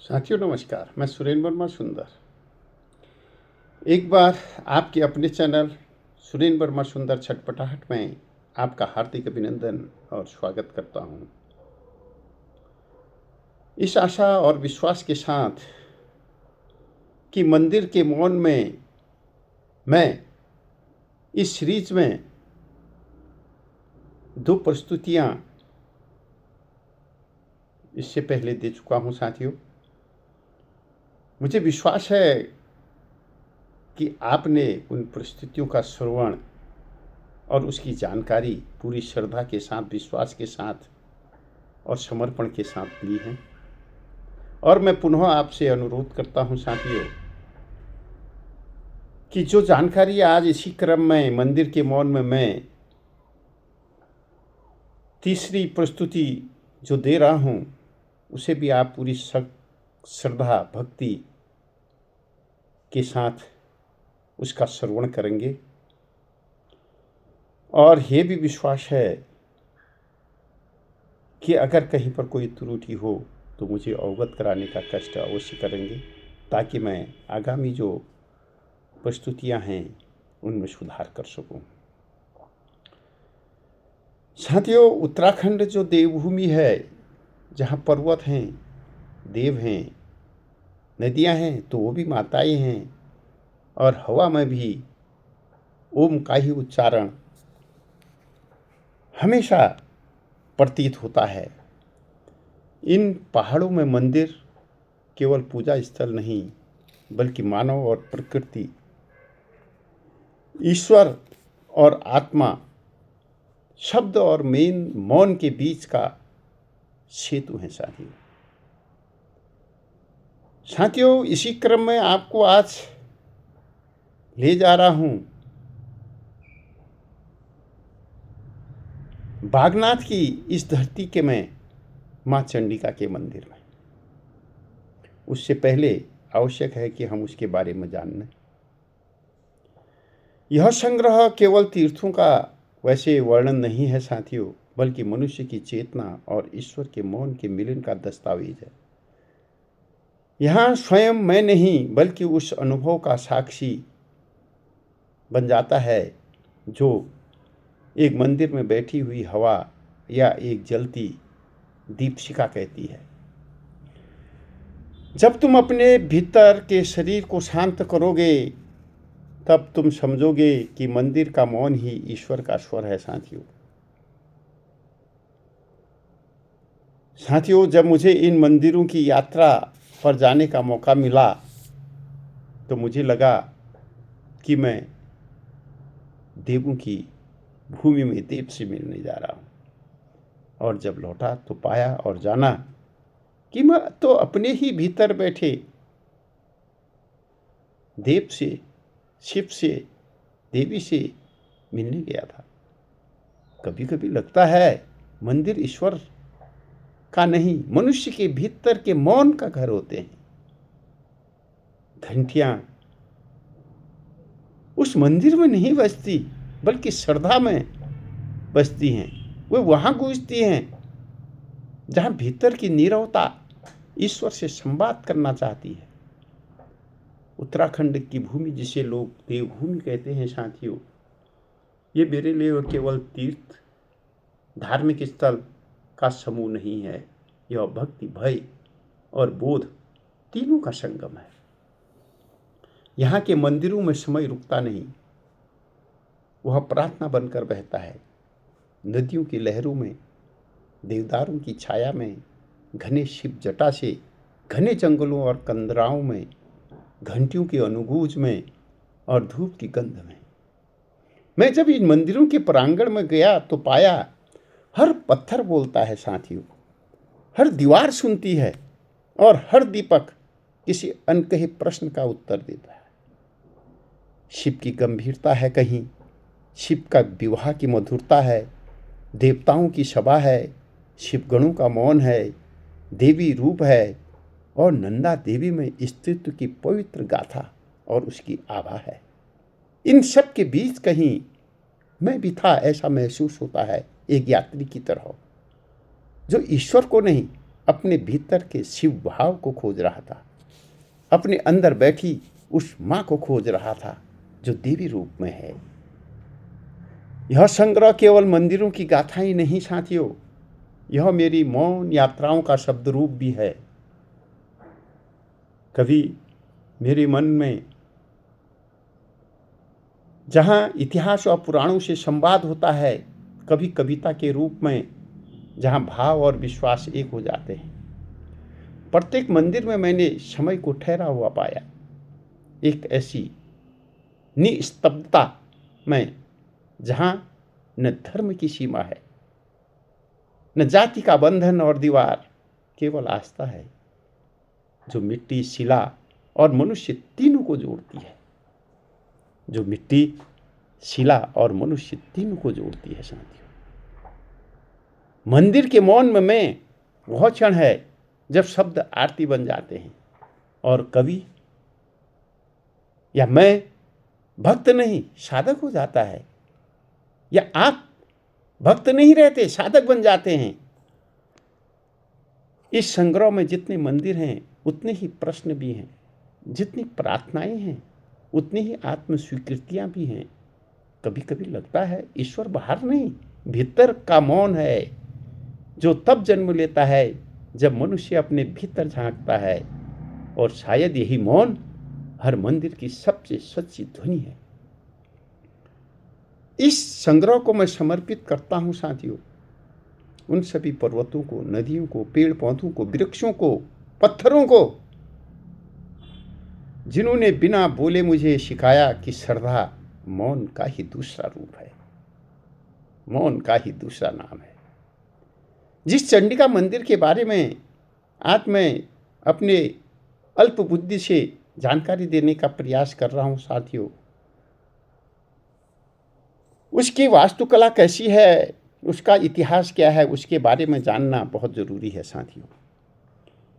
साथियों नमस्कार। मैं सुरेंद्र वर्मा सुंदर एक बार आपके अपने चैनल सुरेंद्र वर्मा सुंदर छटपटाहट में आपका हार्दिक अभिनंदन और स्वागत करता हूं। इस आशा और विश्वास के साथ कि मंदिर के मौन में मैं इस सीरीज में 2 प्रस्तुतियां इससे पहले दे चुका हूं। साथियों, मुझे विश्वास है कि आपने उन परिस्थितियों का श्रवण और उसकी जानकारी पूरी श्रद्धा के साथ, विश्वास के साथ और समर्पण के साथ ली है। और मैं पुनः आपसे अनुरोध करता हूं साथियों कि जो जानकारी आज इसी क्रम में मंदिर के मौन में मैं तीसरी प्रस्तुति जो दे रहा हूं, उसे भी आप पूरी श्रद्धा भक्ति के साथ उसका श्रवण करेंगे। और ये भी विश्वास है कि अगर कहीं पर कोई त्रुटि हो तो मुझे अवगत कराने का कष्ट अवश्य करेंगे, ताकि मैं आगामी जो प्रस्तुतियां हैं उनमें सुधार कर सकूं। साथियों, उत्तराखंड जो देवभूमि है, जहां पर्वत हैं, देव हैं, नदियां हैं तो वो भी माताएं हैं, और हवा में भी ओम का ही उच्चारण हमेशा प्रतीत होता है। इन पहाड़ों में मंदिर केवल पूजा स्थल नहीं, बल्कि मानव और प्रकृति, ईश्वर और आत्मा, शब्द और मौन के बीच का सेतु है। साथियों, इसी क्रम में आपको आज ले जा रहा हूं बागनाथ की इस धरती के में मां चंडिका के मंदिर में। उससे पहले आवश्यक है कि हम उसके बारे में जान लें। यह संग्रह केवल तीर्थों का वैसे वर्णन नहीं है साथियों, बल्कि मनुष्य की चेतना और ईश्वर के मौन के मिलन का दस्तावेज है। यहाँ स्वयं मैं नहीं, बल्कि उस अनुभव का साक्षी बन जाता है जो एक मंदिर में बैठी हुई हवा या एक जलती दीपशिखा कहती है। जब तुम अपने भीतर के शरीर को शांत करोगे, तब तुम समझोगे कि मंदिर का मौन ही ईश्वर का स्वर है। साथियों, जब मुझे इन मंदिरों की यात्रा पर जाने का मौका मिला तो मुझे लगा कि मैं देवों की भूमि में देव से मिलने जा रहा हूँ। और जब लौटा तो पाया और जाना कि मैं तो अपने ही भीतर बैठे देव से, शिव से, देवी से मिलने गया था। कभी कभी लगता है मंदिर ईश्वर का नहीं, मनुष्य के भीतर के मौन का घर होते हैं। घंटियां उस मंदिर में नहीं बजती, बल्कि श्रद्धा में बजती हैं। वे वहां गूंजती हैं जहां भीतर की नीरवता ईश्वर से संवाद करना चाहती है। उत्तराखंड की भूमि, जिसे लोग देवभूमि कहते हैं साथियों, ये मेरे लिए केवल तीर्थ, धार्मिक स्थल का समूह नहीं है। यह भक्ति, भय और बोध तीनों का संगम है। यहाँ के मंदिरों में समय रुकता नहीं, वह प्रार्थना बनकर बहता है। नदियों की लहरों में, देवदारों की छाया में, घने शिव जटा से, घने जंगलों और कंदराओं में, घंटियों की अनुगूंज में और धूप की गंध में। मैं जब इन मंदिरों के प्रांगण में गया तो पाया हर पत्थर बोलता है साथियों, हर दीवार सुनती है और हर दीपक किसी अनकहे प्रश्न का उत्तर देता है। शिव की गंभीरता है कहीं, शिव का विवाह की मधुरता है, देवताओं की सभा है, शिवगणों का मौन है, देवी रूप है, और नंदा देवी में अस्तित्व की पवित्र गाथा और उसकी आभा है। इन सब के बीच कहीं मैं भी था, ऐसा महसूस होता है, एक यात्री की तरह, जो ईश्वर को नहीं अपने भीतर के शिव भाव को खोज रहा था, अपने अंदर बैठी उस माँ को खोज रहा था जो देवी रूप में है। यह संग्रह केवल मंदिरों की गाथा ही नहीं साथियों, यह मेरी मौन यात्राओं का शब्द रूप भी है। कभी मेरे मन में जहाँ इतिहास और पुराणों से संवाद होता है, कभी कविता के रूप में जहाँ भाव और विश्वास एक हो जाते हैं। प्रत्येक मंदिर में मैंने समय को ठहरा हुआ पाया, एक ऐसी निस्तब्धता में जहाँ न धर्म की सीमा है, न जाति का बंधन और दीवार, केवल आस्था है जो मिट्टी, शिला और मनुष्य तीनों को जोड़ती है, जो मिट्टी, शिला और मनुष्य तीनों को जोड़ती है साथियों। मंदिर के मौन में वह क्षण है जब शब्द आरती बन जाते हैं और कवि या मैं भक्त नहीं साधक हो जाता है, या आप भक्त नहीं रहते साधक बन जाते हैं। इस संग्रह में जितने मंदिर हैं उतने ही प्रश्न भी हैं, जितनी प्रार्थनाएं हैं उतनी ही आत्म स्वीकृतियां भी हैं। कभी कभी लगता है ईश्वर बाहर नहीं, भीतर का मौन है जो तब जन्म लेता है जब मनुष्य अपने भीतर झांकता है, और शायद यही मौन हर मंदिर की सबसे सच्ची ध्वनि है। इस संग्रह को मैं समर्पित करता हूं साथियों उन सभी पर्वतों को, नदियों को, पेड़ पौधों को, वृक्षों को, पत्थरों को, जिन्होंने बिना बोले मुझे सिखाया कि श्रद्धा मौन का ही दूसरा रूप है, मौन का ही दूसरा नाम है। जिस चंडिका मंदिर के बारे में आज मैं अपने अल्प बुद्धि से जानकारी देने का प्रयास कर रहा हूं साथियों, उसकी वास्तुकला कैसी है, उसका इतिहास क्या है, उसके बारे में जानना बहुत जरूरी है साथियों।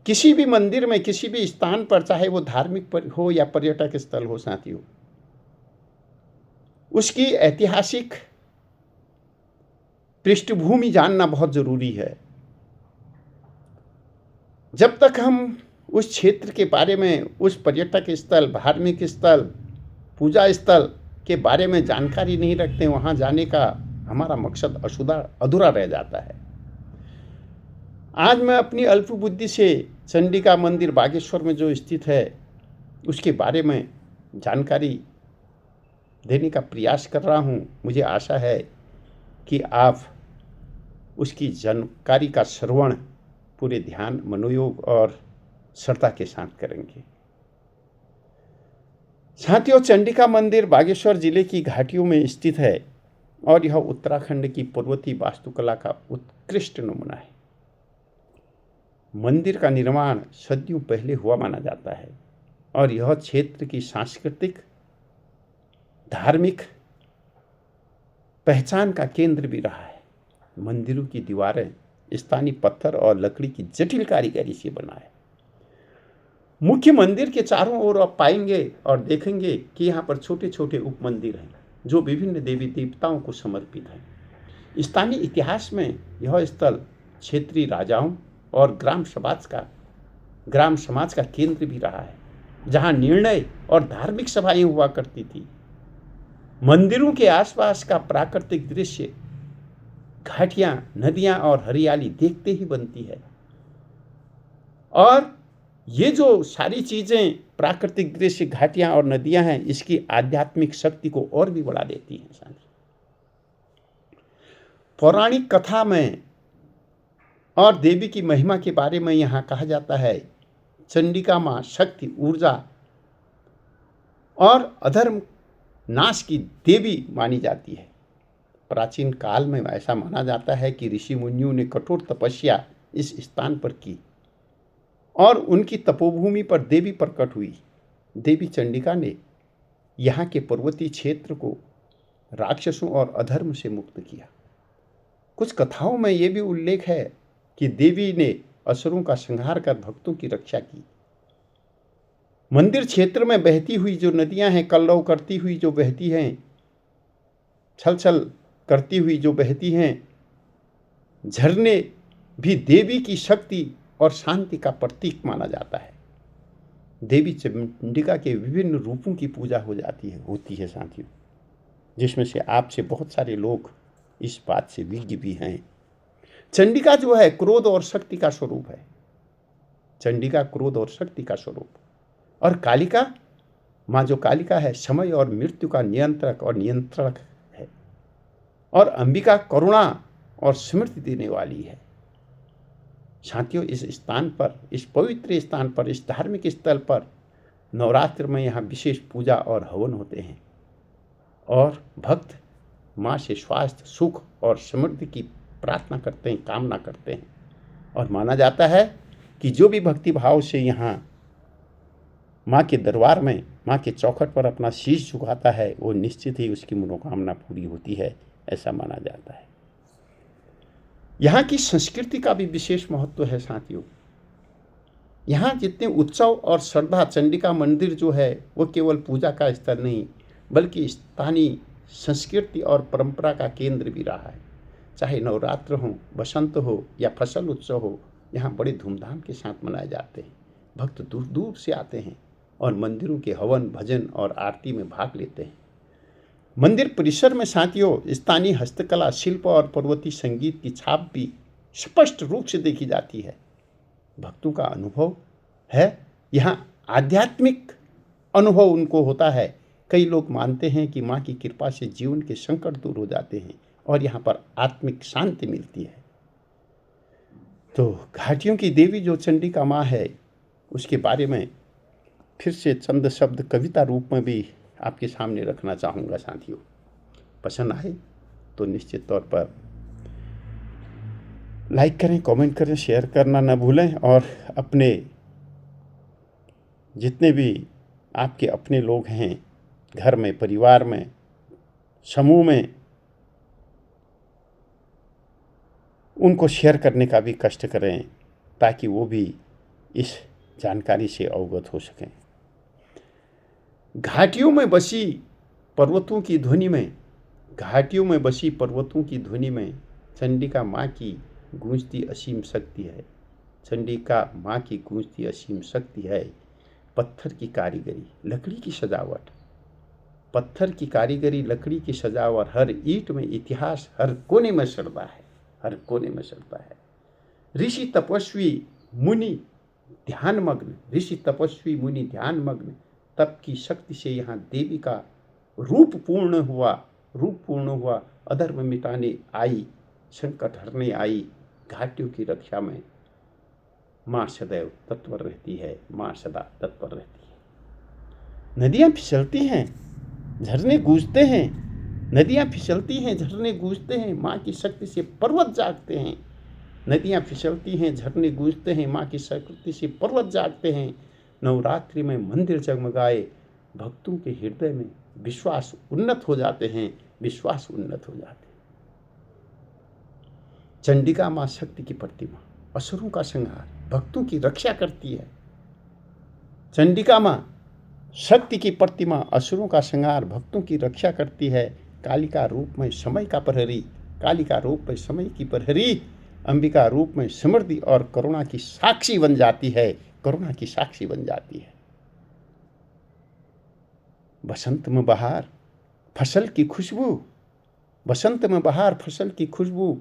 किसी भी मंदिर में, किसी भी स्थान पर, चाहे वो धार्मिक हो या पर्यटक स्थल हो साथियों, उसकी ऐतिहासिक पृष्ठभूमि जानना बहुत जरूरी है। जब तक हम उस क्षेत्र के बारे में, उस पर्यटक स्थल, धार्मिक स्थल, पूजा स्थल के बारे में जानकारी नहीं रखते, वहां जाने का हमारा मकसद अधूरा रह जाता है। आज मैं अपनी अल्प बुद्धि से चंडिका मंदिर बागेश्वर में जो स्थित है उसके बारे में जानकारी देने का प्रयास कर रहा हूं। मुझे आशा है कि आप उसकी जानकारी का श्रवण पूरे ध्यान, मनोयोग और श्रद्धा के साथ करेंगे। साथियों, चंडिका मंदिर बागेश्वर जिले की घाटियों में स्थित है और यह उत्तराखंड की पर्वतीय वास्तुकला का उत्कृष्ट नमूना है। मंदिर का निर्माण सदियों पहले हुआ माना जाता है और यह क्षेत्र की सांस्कृतिक, धार्मिक पहचान का केंद्र भी रहा है। मंदिरों की दीवारें स्थानीय पत्थर और लकड़ी की जटिल कारीगरी से बना है। मुख्य मंदिर के चारों ओर आप पाएंगे और देखेंगे कि यहाँ पर छोटे छोटे उप मंदिर हैं जो विभिन्न देवी देवताओं को समर्पित हैं। स्थानीय इतिहास में यह स्थल क्षेत्रीय राजाओं और ग्राम समाज का केंद्र भी रहा है, जहाँ निर्णय और धार्मिक सभाएं हुआ करती थी। मंदिरों के आसपास का प्राकृतिक दृश्य, घाटियां, नदियां और हरियाली देखते ही बनती है, और ये जो सारी चीजें, प्राकृतिक दृश्य, घाटियां और नदियां हैं, इसकी आध्यात्मिक शक्ति को और भी बढ़ा देती हैं। पौराणिक कथा में और देवी की महिमा के बारे में यहाँ कहा जाता है, चंडिका माँ शक्ति, ऊर्जा और अधर्म नाश की देवी मानी जाती है। प्राचीन काल में ऐसा माना जाता है कि ऋषि मुनियों ने कठोर तपस्या इस स्थान पर की और उनकी तपोभूमि पर देवी प्रकट हुई। देवी चंडिका ने यहाँ के पर्वतीय क्षेत्र को राक्षसों और अधर्म से मुक्त किया। कुछ कथाओं में यह भी उल्लेख है कि देवी ने असुरों का संहार कर भक्तों की रक्षा की। मंदिर क्षेत्र में बहती हुई जो नदियां हैं, कलरव करती हुई जो बहती हैं, छल छल करती हुई जो बहती हैं, झरने भी देवी की शक्ति और शांति का प्रतीक माना जाता है। देवी चंडिका के विभिन्न रूपों की पूजा होती है साथियों, जिसमें से आपसे बहुत सारे लोग इस बात से विज्ञ भी हैं। चंडिका जो है क्रोध और शक्ति का स्वरूप है। चंडिका क्रोध और शक्ति का स्वरूप, और कालिका माँ जो कालिका है समय और मृत्यु का नियंत्रक और नियंत्रक है। और अंबिका करुणा और स्मृति देने वाली है। साथियों, इस स्थान पर, इस पवित्र स्थान पर, इस धार्मिक स्थल पर नवरात्र में यहाँ विशेष पूजा और हवन होते हैं और भक्त माँ से स्वास्थ्य, सुख और समृद्धि की प्रार्थना करते हैं, कामना करते हैं। और माना जाता है कि जो भी भक्ति भाव से यहाँ माँ के दरबार में, माँ के चौखट पर अपना शीश झुकाता है, वो निश्चित ही उसकी मनोकामना पूरी होती है, ऐसा माना जाता है। यहाँ की संस्कृति का भी विशेष महत्व है साथियों। यहाँ जितने उत्सव और श्रद्धा, चंडिका मंदिर जो है वो केवल पूजा का स्थल नहीं बल्कि स्थानीय संस्कृति और परंपरा का केंद्र भी रहा है। चाहे नवरात्र हो, बसंत हो या फसल उत्सव हो, यहाँ बड़े धूमधाम के साथ मनाए जाते हैं। भक्त दूर दूर से आते हैं और मंदिरों के हवन, भजन और आरती में भाग लेते हैं। मंदिर परिसर में साथियों स्थानीय हस्तकला, शिल्प और पर्वतीय संगीत की छाप भी स्पष्ट रूप से देखी जाती है। भक्तों का अनुभव है, यहाँ आध्यात्मिक अनुभव उनको होता है। कई लोग मानते हैं कि माँ की कृपा से जीवन के संकट दूर हो जाते हैं और यहाँ पर आत्मिक शांति मिलती है। तो घाटियों की देवी जो चंडिका माँ है, उसके बारे में फिर से चंद शब्द कविता रूप में भी आपके सामने रखना चाहूँगा साथियों। पसंद आए तो निश्चित तौर पर लाइक करें, कमेंट करें, शेयर करना ना भूलें और अपने जितने भी आपके अपने लोग हैं, घर में, परिवार में, समूह में, उनको शेयर करने का भी कष्ट करें ताकि वो भी इस जानकारी से अवगत हो सकें। घाटियों में बसी पर्वतों की ध्वनि में, घाटियों में बसी पर्वतों की ध्वनि में चंडिका माँ की गूंजती असीम शक्ति है। चंडिका माँ की गूंजती असीम शक्ति है। पत्थर की कारीगरी, लकड़ी की सजावट, पत्थर की कारीगरी, लकड़ी की सजावट, हर ईंट में इतिहास हर कोने में सड़ता है, हर कोने में सड़ता है। ऋषि तपस्वी मुनि ध्यानमग्न, ऋषि तपस्वी मुनि ध्यानमग्न तप की शक्ति से यहाँ देवी का रूप पूर्ण हुआ। अधर्म मिटाने आई, संकट हरने आई। घाटियों की रक्षा में माँ सदैव तत्पर रहती है, माँ सदा तत्पर रहती है। नदियाँ फिसलती हैं, झरने गूंजते हैं, नदियाँ फिसलती हैं, झरने गूंजते हैं, माँ की शक्ति से पर्वत जागते हैं। नदियाँ फिसलती हैं, झरने गूंजते हैं, माँ की शक्ति से पर्वत जागते हैं। नवरात्रि में मंदिर जगमगाए, भक्तों के हृदय में विश्वास उन्नत हो जाते हैं, विश्वास उन्नत हो जाते हैं। चंडिका माँ शक्ति की प्रतिमा, असुरों का संहार, भक्तों की रक्षा करती है। चंडिका माँ शक्ति की प्रतिमा, असुरों का संहार, भक्तों की रक्षा करती है। कालिका रूप में समय का प्रहरी, कालिका रूप में समय की प्रहरी, अंबिका रूप में समृद्धि और करुणा की साक्षी बन जाती है, करुणा की साक्षी बन जाती है। बसंत में बहार, फसल की खुशबू, बसंत में बहार, फसल की खुशबू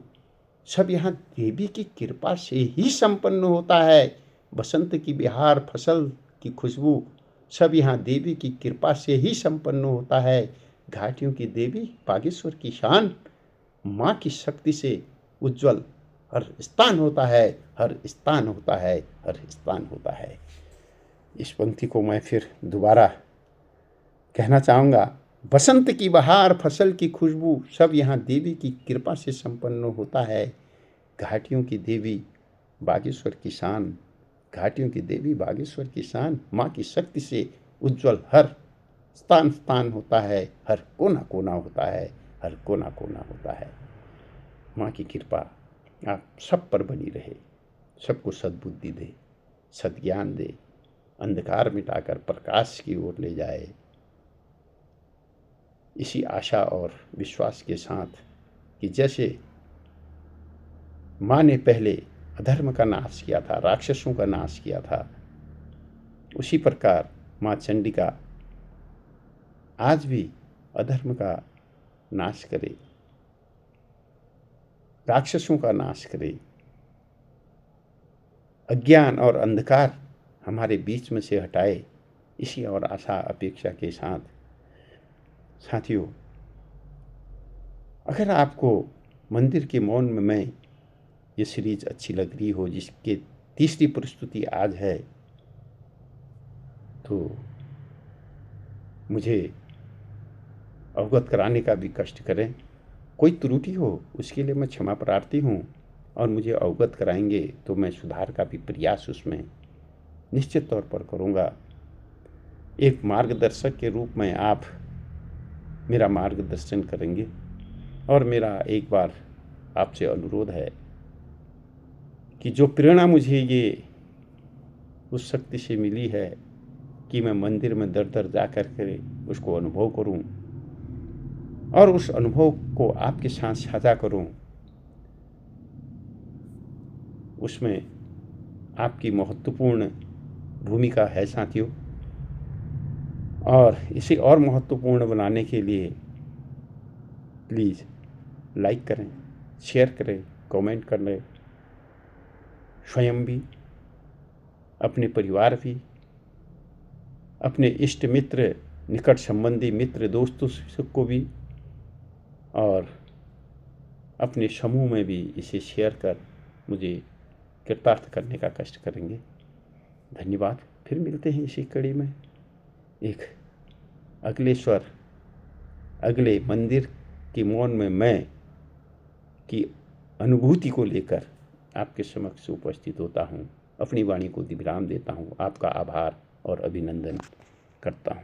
सब यहाँ देवी की कृपा से ही संपन्न होता है। बसंत की बहार, फसल की खुशबू सब यहाँ देवी की कृपा से ही संपन्न होता है। घाटियों की देवी बागेश्वर की शान, माँ की शक्ति से उज्जवल हर स्थान होता है, हर स्थान होता है, हर स्थान होता है। इस पंक्ति को मैं फिर दोबारा कहना चाहूँगा। बसंत की बहार, फसल की खुशबू सब यहाँ देवी की कृपा से संपन्न होता है। घाटियों की देवी बागेश्वर की शान, घाटियों की देवी बागेश्वर की शान, माँ की शक्ति से उज्जवल हर स्थान स्थान होता है, हर कोना कोना होता है, हर कोना कोना होता है। माँ की कृपा आप सब पर बनी रहे, सबको सद्बुद्धि दे, सद्ज्ञान दे, अंधकार मिटाकर प्रकाश की ओर ले जाए। इसी आशा और विश्वास के साथ कि जैसे माँ ने पहले अधर्म का नाश किया था, राक्षसों का नाश किया था, उसी प्रकार माँ चंडिका आज भी अधर्म का नाश करे, राक्षसों का नाश करे, अज्ञान और अंधकार हमारे बीच में से हटाए, इसी और आशा अपेक्षा के साथ साथियों, अगर आपको मंदिर के मौन में मैं ये सीरीज अच्छी लग रही हो, जिसके तीसरी प्रस्तुति आज है, तो मुझे अवगत कराने का भी कष्ट करें। कोई त्रुटि हो उसके लिए मैं क्षमा प्रार्थी हूँ, और मुझे अवगत कराएंगे तो मैं सुधार का भी प्रयास उसमें निश्चित तौर पर करूँगा। एक मार्गदर्शक के रूप में आप मेरा मार्गदर्शन करेंगे, और मेरा एक बार आपसे अनुरोध है कि जो प्रेरणा मुझे ये उस शक्ति से मिली है कि मैं मंदिर में दर दर जा कर के उसको अनुभव करूं, और उस अनुभव को आपके साथ साझा करूं, उसमें आपकी महत्वपूर्ण भूमिका है साथियों। और इसे और महत्वपूर्ण बनाने के लिए प्लीज़ लाइक करें, शेयर करें, कमेंट करें, स्वयं भी, अपने परिवार भी, अपने इष्ट मित्र, निकट संबंधी मित्र, दोस्तों को भी, और अपने समूह में भी इसे शेयर कर मुझे कृतार्थ करने का कष्ट करेंगे। धन्यवाद। फिर मिलते हैं इसी कड़ी में एक अगले स्वर, अगले मंदिर के मौन में मैं की अनुभूति को लेकर आपके समक्ष उपस्थित होता हूँ। अपनी वाणी को विराम देता हूँ। आपका आभार और अभिनंदन करता हूँ।